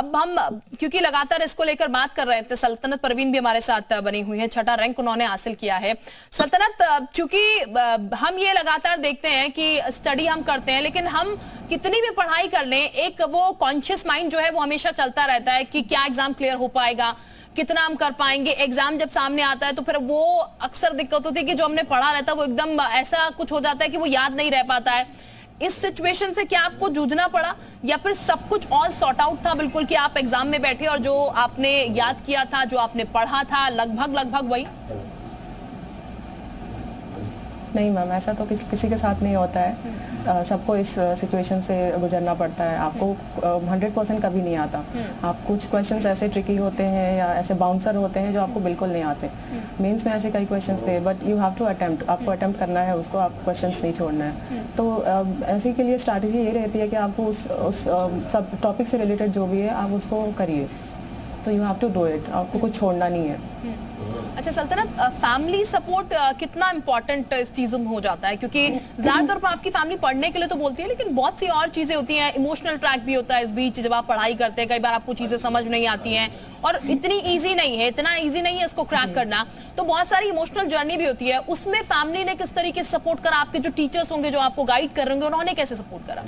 अब हम क्योंकि लगातार इसको लेकर बात कर रहे थे, सल्तनत परवीन भी हमारे साथ बनी हुई है, छठा रैंक उन्होंने हासिल किया है। सल्तनत, चूंकि हम ये लगातार देखते हैं कि स्टडी हम करते हैं, लेकिन हम कितनी भी पढ़ाई कर लें, एक वो कॉन्शियस माइंड जो है वो हमेशा चलता रहता है कि क्या एग्जाम क्लियर हो पाएगा, कितना हम कर पाएंगे। एग्जाम जब सामने आता है तो फिर वो अक्सर दिक्कत होती है कि जो हमने पढ़ा रहता है वो एकदम ऐसा कुछ हो जाता है कि वो याद नहीं रह पाता है। इस सिचुएशन से क्या आपको जूझना पड़ा, या फिर सब कुछ ऑल सॉर्ट आउट था बिल्कुल कि आप एग्जाम में बैठे और जो आपने याद किया था, जो आपने पढ़ा था, लगभग वही? नहीं मैम, ऐसा तो किसी के साथ नहीं होता है। सबको इस सिचुएशन से गुजरना पड़ता है। आपको 100% कभी नहीं आता। आप कुछ क्वेश्चंस ऐसे ट्रिकी होते हैं या ऐसे बाउंसर होते हैं जो आपको बिल्कुल नहीं आते। मेंस में ऐसे कई क्वेश्चंस थे, but you have to attempt. आपको अटेम्प्ट करना है उसको, आप क्वेश्चंस नहीं छोड़ना है। तो ऐसे के लिए स्ट्रैटेजी ये रहती है कि आपको उस सब टॉपिक से रिलेटेड जो भी है आप उसको करिए। तो you have to do it, आपको कुछ छोड़ना नहीं है। अच्छा सल्तनत, फैमिली सपोर्ट कितना इंपॉर्टेंट इस चीजों में हो जाता है? क्योंकि ज्यादातर पर आपकी फैमिली पढ़ने के लिए तो बोलती है, लेकिन बहुत सी और चीजें होती हैं, इमोशनल ट्रैक भी होता है इस बीच। जब आप पढ़ाई करते हैं कई बार आपको चीजें समझ नहीं आती हैं और इतनी इजी नहीं है, इतना इजी नहीं है इसको क्रैक करना, तो बहुत सारी इमोशनल जर्नी भी होती है। उसमें फैमिली ने किस तरीके से सपोर्ट करा? आपके जो टीचर्स होंगे जो आपको गाइड कर रहे होंगे, उन्होंने कैसे सपोर्ट करा?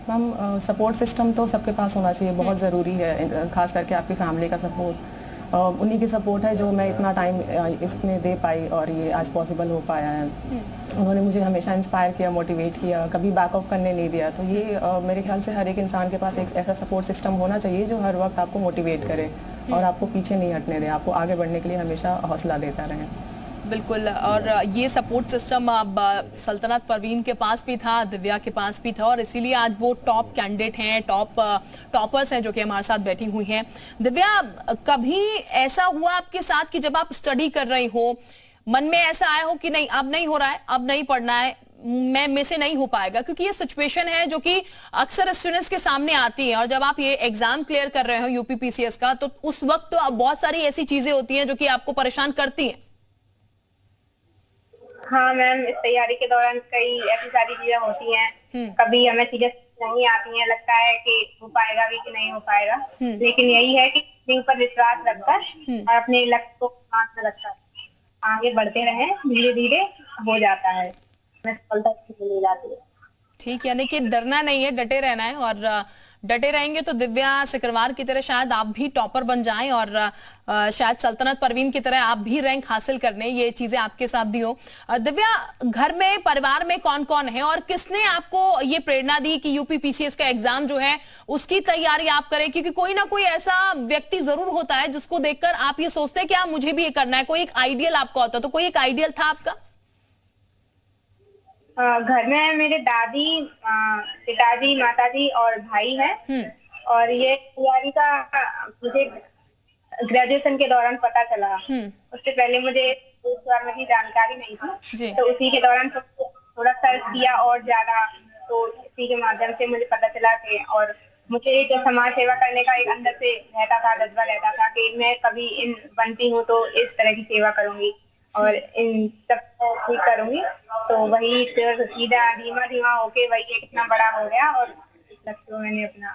मैम, सपोर्ट सिस्टम तो सबके पास होना चाहिए, बहुत ज़रूरी है। खास करके आपकी फैमिली का सपोर्ट, उन्हीं की सपोर्ट है जो मैं इतना टाइम इसमें दे पाई और ये आज पॉसिबल हो पाया है। उन्होंने मुझे हमेशा इंस्पायर किया, मोटिवेट किया, कभी बैक ऑफ करने नहीं दिया। तो ये मेरे ख्याल से हर एक इंसान के पास एक ऐसा सपोर्ट सिस्टम होना चाहिए जो हर वक्त आपको मोटिवेट करे और आपको पीछे नहीं हटने दे, आपको आगे बढ़ने के लिए हमेशा हौसला देता रहे। बिल्कुल, और ये सपोर्ट सिस्टम अब सल्तनत परवीन के पास भी था, दिव्या के पास भी था, और इसीलिए आज वो टॉप कैंडिडेट हैं, टॉपर्स हैं जो कि हमारे साथ बैठी हुई हैं। दिव्या, कभी ऐसा हुआ आपके साथ कि जब आप स्टडी कर रही हो, मन में ऐसा आया हो कि नहीं अब नहीं हो रहा है, अब नहीं पढ़ना है, मैं से नहीं हो पाएगा? क्योंकि ये सिचुएशन है जो कि अक्सर स्टूडेंट्स के सामने आती है, और जब आप ये एग्जाम क्लियर कर रहे हो यूपीपीसीएस का, तो उस वक्त तो बहुत सारी ऐसी चीजें होती हैं जो कि आपको परेशान करती हैं। हाँ मैम, इस तैयारी के दौरान कई ऐसी सारी चीजें होती हैं। कभी हमें चीजें नहीं आती हैं, लगता है कि हो पाएगा भी कि नहीं हो पाएगा, लेकिन यही है कि अपने ऊपर विश्वास रखकर और अपने लक्ष्य को हाथ में रखकर आगे बढ़ते रहें, धीरे धीरे हो जाता है, सफलता मिल जाती है। ठीक, यानी कि डरना नहीं है, डटे रहना है, और डटे रहेंगे तो दिव्या सिकरवार की तरह शायद आप भी टॉपर बन जाएं, और शायद सल्तनत परवीन की तरह आप भी रैंक हासिल करने, ये चीजें आपके साथ भी हो। दिव्या, घर में, परिवार में कौन कौन है और किसने आपको ये प्रेरणा दी कि यूपीपीसीएस का एग्जाम जो है उसकी तैयारी आप करें? क्योंकि कोई ना कोई ऐसा व्यक्ति जरूर होता है जिसको देखकर आप ये सोचते हैं कि हाँ मुझे भी ये करना है, कोई एक आइडियल आपका होता है, तो कोई एक आइडियल था आपका? घर में मेरे दादी, पिताजी, माताजी और भाई हैं। और ये तैयारी का मुझे ग्रेजुएशन के दौरान पता चला। उससे पहले मुझे इस बारे में जानकारी नहीं थी, तो उसी के दौरान थोड़ा सर्च किया और ज्यादा, तो इसी के माध्यम से मुझे पता चला कि, और मुझे जो समाज सेवा करने का एक अंदर से रहता था, जज्बा रहता था कि मैं कभी इन बनती हूँ तो इस तरह की सेवा करूंगी और इन सब ठीक करूंगी। तो वही सीधा धीमा धीमा होके वही इतना बड़ा हो गया और लक्ष्य मैंने अपना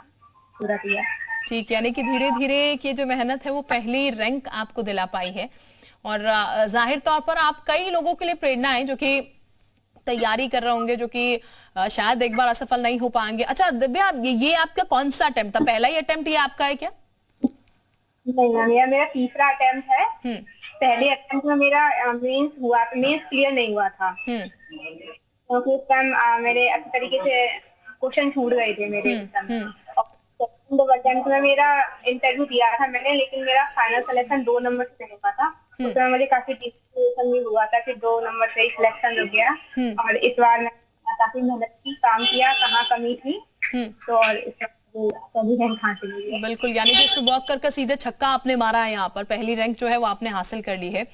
पूरा किया। ठीक, यानी कि धीरे धीरे की जो मेहनत है वो पहली रैंक आपको दिला पाई है, और जाहिर तौर पर आप कई लोगों के लिए प्रेरणा है जो कि तैयारी कर रहे होंगे, जो कि शायद एक बार असफल नहीं हो पाएंगे। अच्छा दिव्या, ये आपका कौन सा अटेम्प्ट था? पहला ही अटेम्प्ट ये आपका है क्या? नहीं, मेरा तीसरा अटेम्प्ट है। पहले अटेम्प्ट में मेरा मेंस क्लियर नहीं हुआ था, क्योंकि उस टाइम मेरे अच्छे तरीके से क्वेश्चन छूट गए थे मेरे एग्जाम। और अटेम्प्ट में मेरा इंटरव्यू दिया था मैंने, लेकिन मेरा फाइनल सिलेक्शन 2 नंबर से हुआ था। उसमें मुझे काफी टेंशन भी हुआ था कि 2 नंबर से ही सिलेक्शन हो गया। और इस बार मैं काफी मेहनत की, काम किया, कहाँ कमी थी, तो और बिल्कुल, यानी कि इसको वर्क करके सीधे छक्का आपने मारा है, यहाँ पर पहली रैंक जो है वो आपने हासिल कर ली है।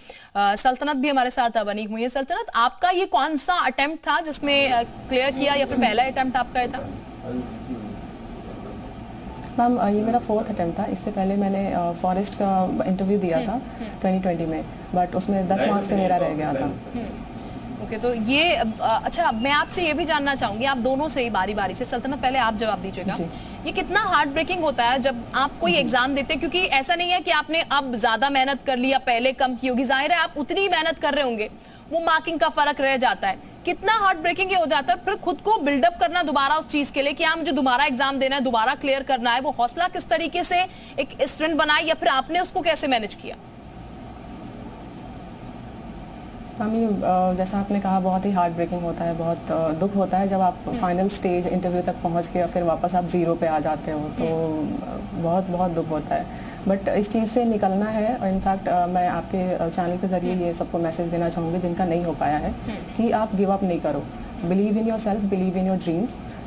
सल्तनत भी हमारे साथ बनी हुई है। सल्तनत, आपका ये कौन सा अटेम्प्ट था जिसमें क्लियर किया, या फिर पहला अटेम्प्ट आपका था? मैम, ये मेरा 4th अटेम्प्ट था। इससे पहले मैंने फॉरेस्ट का इंटरव्यू दिया था 2020 में, बट उसमें 10 मार्क्स से मेरा रह गया था। ओके, तो ये अच्छा, मैं आपसे ये भी जानना चाहूंगी, आप दोनों से ही बारी बारी से, सल्तनत पहले आप जवाब दीजिएगा। ये कितना हार्ट ब्रेकिंग होता है जब आप कोई एग्जाम देते हैं, क्योंकि ऐसा नहीं है कि आपने अब ज्यादा मेहनत कर ली या पहले कम की होगी, जाहिर है आप उतनी ही मेहनत कर रहे होंगे, वो मार्किंग का फर्क रह जाता है। कितना हार्ट ब्रेकिंग ये हो जाता है, फिर खुद को बिल्डअप करना दोबारा उस चीज के लिए कि हाँ मुझे दोबारा एग्जाम देना है, दोबारा क्लियर करना है, वो हौसला किस तरीके से एक स्टूडेंट बनाए, या फिर आपने उसको कैसे मैनेज किया? मम्मी, जैसा आपने कहा, बहुत ही हार्ट ब्रेकिंग होता है, बहुत दुख होता है जब आप फाइनल स्टेज इंटरव्यू तक पहुंच के और फिर वापस आप जीरो पे आ जाते हो, तो बहुत बहुत दुख होता है। बट इस चीज़ से निकलना है, और इनफैक्ट मैं आपके चैनल के ज़रिए ये सबको मैसेज देना चाहूँगी जिनका नहीं हो पाया है, कि आप गिव अप नहीं करो। Believe in your self, believe in your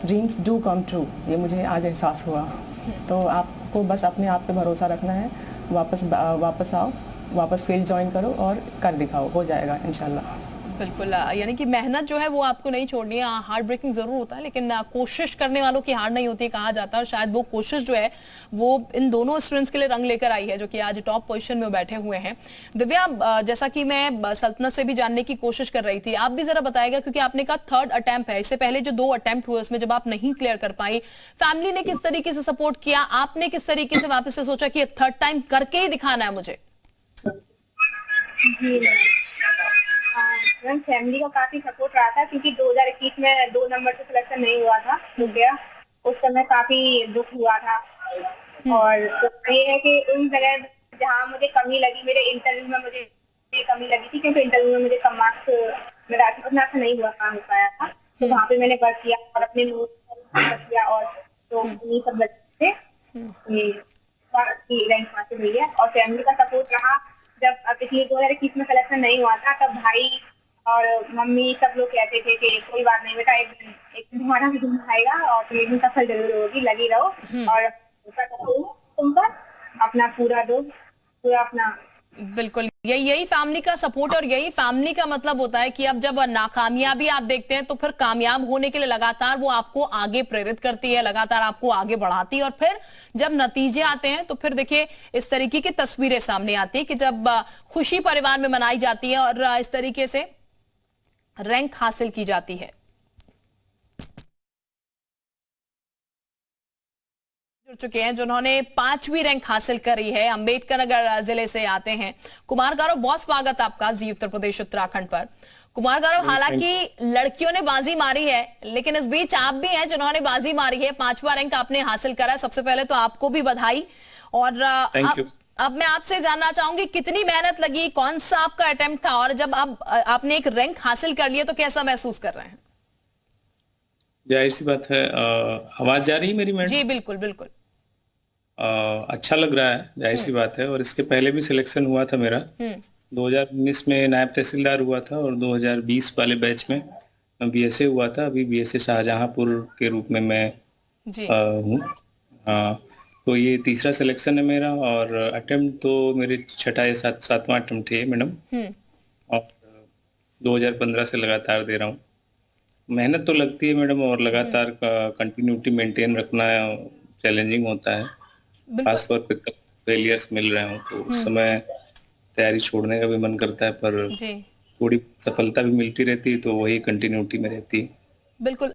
dreams do come true. ये मुझे आज एहसास हुआ। तो आपको बस अपने आप पे भरोसा रखना है, वापस आओ, वापस फील्ड ज्वाइन करो और कर दिखाओ, हो जाएगा इंशाल्लाह। बिल्कुल, यानी कि मेहनत जो है वो आपको नहीं छोड़नी है। हार्ट ब्रेकिंग जरूर होता है, लेकिन कोशिश करने वालों की हार नहीं होती कहा जाता है, और शायद वो कोशिश जो है वो इन दोनों स्टूडेंट्स के लिए रंग लेकर आई है जो कि आज टॉप पोजीशन में बैठे हुए हैं। दिव्या, जैसा कि मैं सल्तनत से भी जानने की कोशिश कर रही थी, आप भी जरा बताएगा, क्योंकि आपने कहा थर्ड अटेम्प्ट है, इससे पहले जो 2 अटेम्प्ट हुए उसमें जब आप नहीं क्लियर कर पाई, फैमिली ने किस तरीके से सपोर्ट किया, आपने किस तरीके से वापस से सोचा कि थर्ड टाइम करके ही दिखाना है मुझे? जी मैम, फैमिली का काफी सपोर्ट रहा था, क्योंकि 2021 में 2 नंबर से सिलेक्शन नहीं हुआ था तो क्या उस समय काफी दुख हुआ था। और तो ये है कि उन जगह जहाँ मुझे कमी लगी, मेरे इंटरव्यू में मुझे कमी लगी थी, क्योंकि इंटरव्यू में मुझे कम मार्क्स, मेरा उतना अच्छा नहीं हो पाया था, तो वहाँ पे मैंने वर्क किया और अपने नोट किया, और तो ये सब बच्चे ये रैंक हासिल हुई है। और फैमिली का सपोर्ट रहा। जब पिछले 2021 में सिलेक्शन नहीं हुआ था, तब भाई और मम्मी सब लोग कहते थे कि कोई बात नहीं बेटा, एक दिन तुम्हारा भी दिन आएगा और तुम एक दिन सफल जरूर होगी, लगी रहो और तुम पर अपना पूरा दो, पूरा अपना। बिल्कुल, यही फैमिली का सपोर्ट, और यही फैमिली का मतलब होता है कि अब जब नाकामयाबी आप देखते हैं तो फिर कामयाब होने के लिए लगातार वो आपको आगे प्रेरित करती है, लगातार आपको आगे बढ़ाती है, और फिर जब नतीजे आते हैं तो फिर देखिए इस तरीके की तस्वीरें सामने आती है कि जब खुशी परिवार में मनाई जाती है और इस तरीके से रैंक हासिल की जाती है। जुड़ चुके हैं जिन्होंने 5वीं रैंक हासिल करी है, अंबेडकर नगर जिले से आते हैं कुमार गौरव। बहुत स्वागत आपका जी उत्तर प्रदेश उत्तराखंड पर। कुमार गौरव, हालांकि लड़कियों ने बाजी मारी है, लेकिन इस बीच आप भी हैं जिन्होंने बाजी मारी है, 5वां रैंक आपने हासिल करा है। सबसे पहले तो आपको भी बधाई। और अब मैं आपसे जानना चाहूंगी, कितनी मेहनत लगी, कौन सा आपका अटेम्प्ट था, और जब आपने एक रैंक हासिल कर लिया तो कैसा महसूस कर रहे हैं? जाहिर सी बात है, आवाज जा रही है मेरी मैडम? जी बिल्कुल बिल्कुल। अच्छा लग रहा है, जाहिर सी बात है। और इसके पहले भी सिलेक्शन हुआ था मेरा, 2019 में नायब तहसीलदार हुआ था, और 2020 वाले बैच में बीएसए हुआ था। अभी बीएसए शाहजहांपुर के रूप में मैं हूँ। तो ये तीसरा सिलेक्शन है मेरा, और अटेम्प्ट तो मेरे 6ठा या 7वां अटेम्प्ट है मैडम, और 2015 से लगातार दे रहा हूँ। मेहनत तो लगती है मैडम, और लगातार कंटिन्यूटी मेंटेन रखना चैलेंजिंग होता है, खासतौर पे फेलियर्स मिल रहे हो तो उस समय तैयारी छोड़ने का भी मन करता है, पर थोड़ी सफलता भी मिलती रहती है तो वही कंटिन्यूटी में रहती है। बिल्कुल।